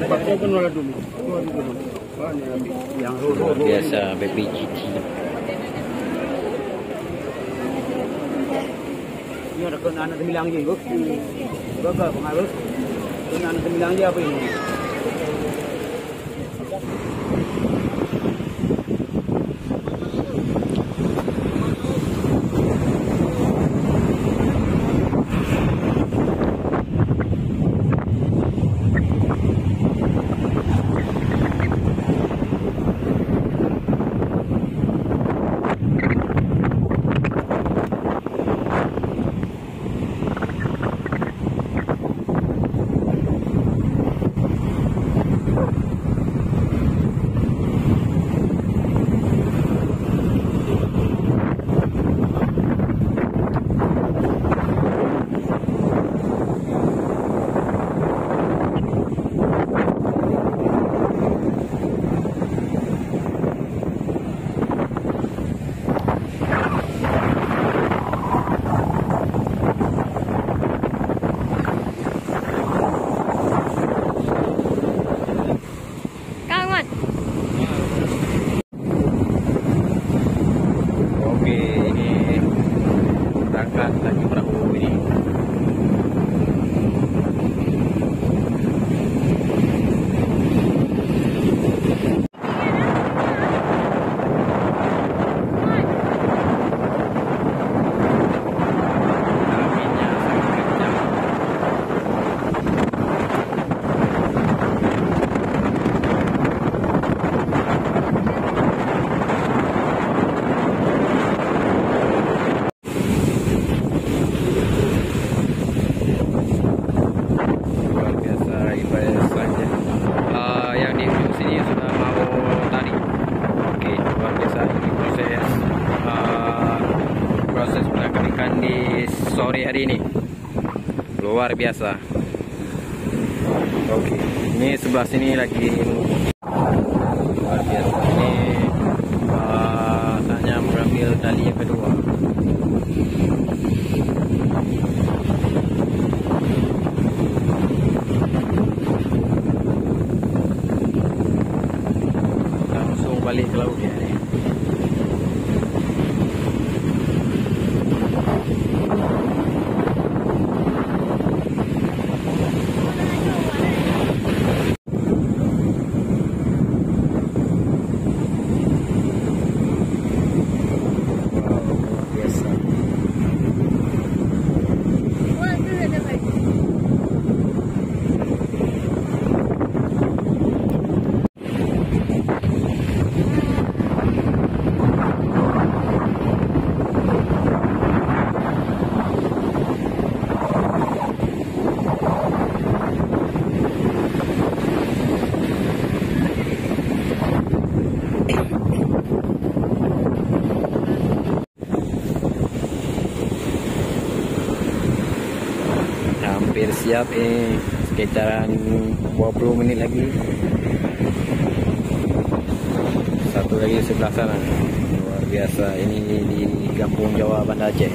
Pakai kan wala dulu. Yang biasa baby cici. Ini ada kena anak bilang je, bos. Berapa pengaruh? Kena anak bilang je apa ini? Sore hari ini luar biasa. Oke, ini sebelah sini lagi luar biasa. Ini saatnya mengambil tali yang kedua. Langsung balik ke laut ya. Hampir siap sekitaran 20 menit lagi. Satu lagi di sebelah sana. Luar biasa, ini di Kampung Jawa Banda Aceh.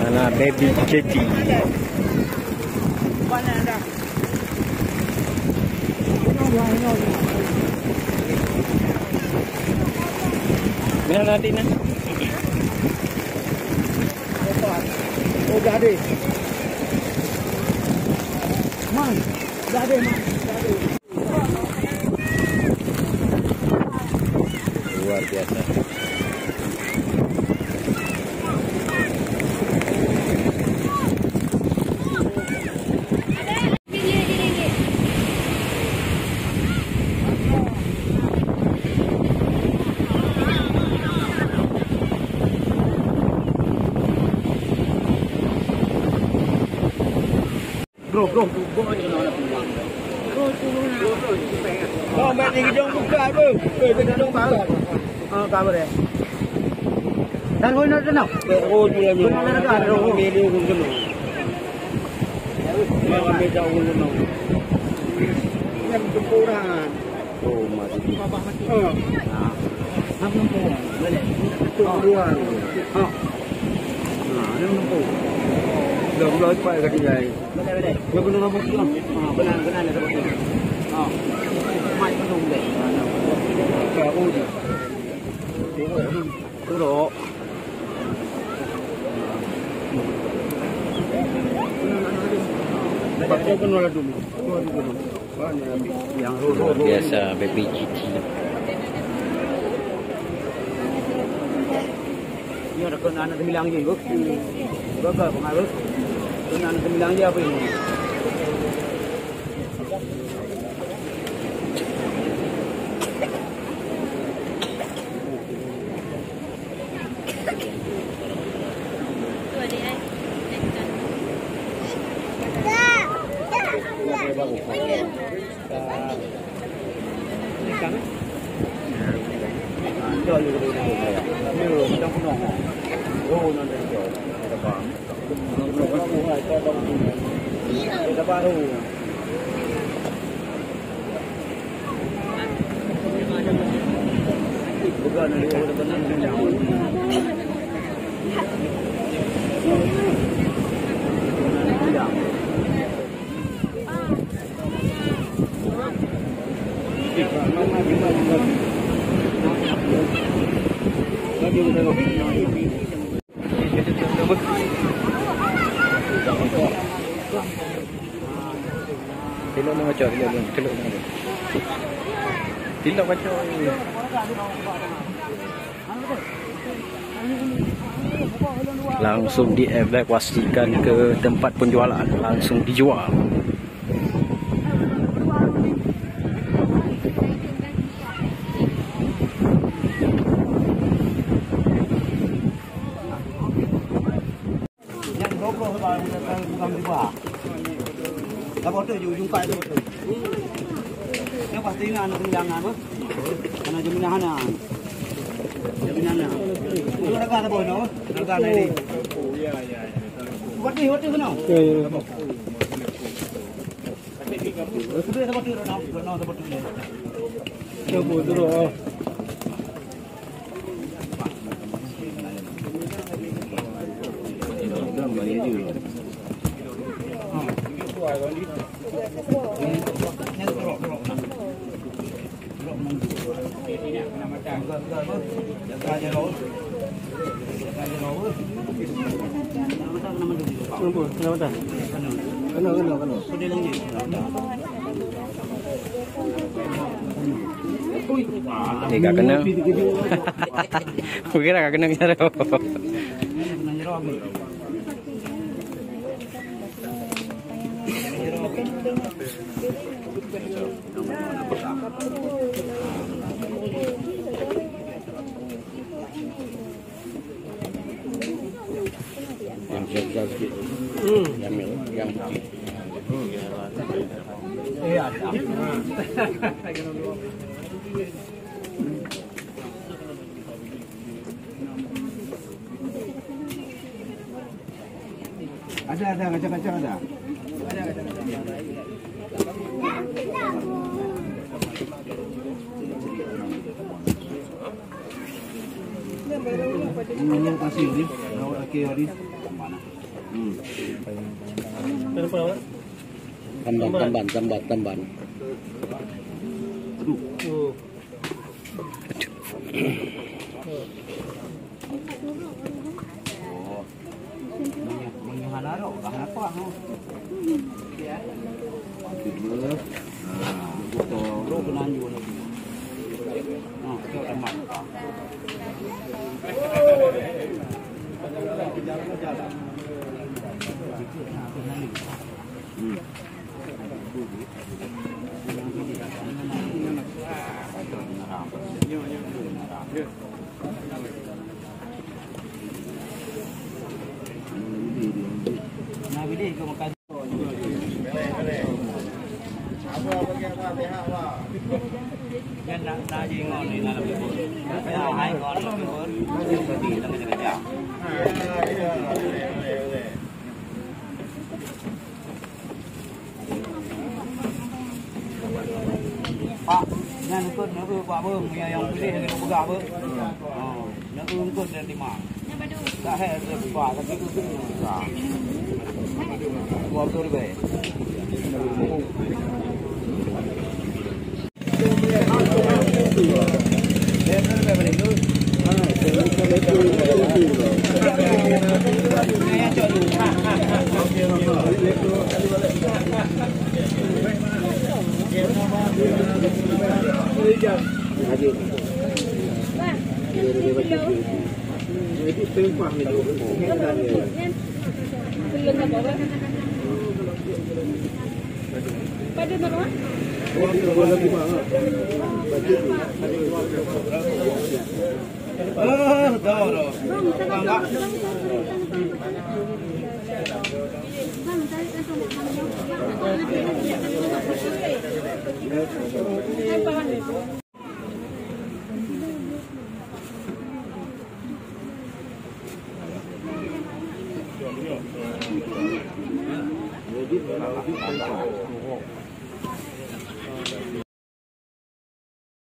Mana baby jetty. Mana nanti nak? Oh, jadi. Man, jadi man. Luar biasa. Bro aja nak pulang. Oh, mak ni kijong buka apa? Kijong buka. Kabar ya. Dan kau nak kenal? Oh, dia ni. Kau nak kenal? Oh, dia pun kena. Mak ambil jauh kena. Yang kekurangan. Oh, masih. Nak numpuk. Boleh. Kekurangan. Nak numpuk. Dah mulai cepat kat dia. Boleh. Dia kena nampak tu. Benar ada betul. Mai penuh deh. Kau dia. Turun. Baca kena lah dulu. Yang Luar biasa baby jetty. Ini ada kena anak sembilan je, bro. Berapa pengaruh? Kena anak sembilan je apa ini? Tilok macam tilok. Tilok macam langsung dievakuasikan ke tempat penjualan, langsung dijual. Dapat tu jumpa tu betul. Yang pasti ni anak kemenjangan apa? Anak kemenjangan. Kemenjangan. Itu nak ada bono, nak ada ni. Wati kena. Sudah dapat tu nak dapat tu. Coba dulu. Kena. Ni tak kena. Kira tak kena cara. Yang jaga sikit. Yang putih. Ada kacang-kacang ada. Kasih ni. Okey ni. Mana? Tamban. Aduh. Oh. Mengihana ro, apa ha? Tiba. Ro penanju lagi. Kau tamat. Nah, ini kau makan. Kan nak je ngon ni nak lebih pun. Kalau hai ngon lebih pun. Jadi nak kerja. Pak, jangan ikut nak buat apa? Yang pilih dengan pegang apa? Oh, nak ikut dan lima. Tak ada sebab tapi tu susah. Buat betul baik. Pada mana?